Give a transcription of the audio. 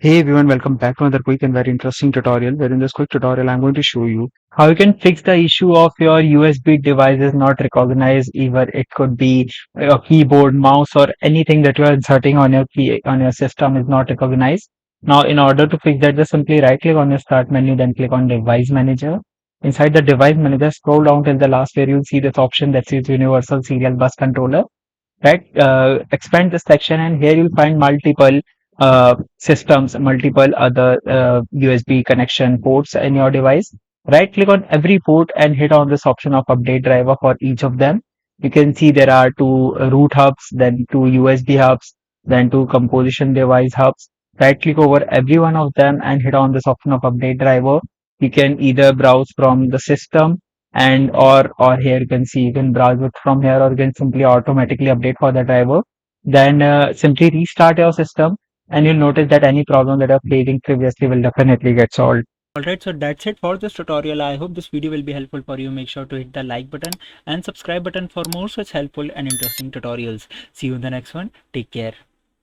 Hey everyone, welcome back to another quick and very interesting tutorial where in this quick tutorial I'm going to show you how you can fix the issue of your USB devices not recognized. Either it could be a keyboard, mouse or anything that you are inserting on your key on your system is not recognized. Now in order to fix that, just simply right click on your start menu, then click on device manager. Inside the device manager, scroll down till the last where you'll see this option that says universal serial bus controller, right? Expand this section and here you'll find multiple systems, multiple other USB connection ports in your device. Right click on every port and hit on this option of update driver for each of them. You can see there are two root hubs, then two USB hubs, then two composition device hubs. Right click over every one of them and hit on this option of update driver. You can either browse from the system and or here you can see you can browse it from here, or you can simply automatically update for the driver. Then simply restart your system and you'll notice that any problem that you're facing previously will definitely get solved. Alright, so that's it for this tutorial. I hope this video will be helpful for you. Make sure to hit the like button and subscribe button for more such helpful and interesting tutorials. See you in the next one. Take care.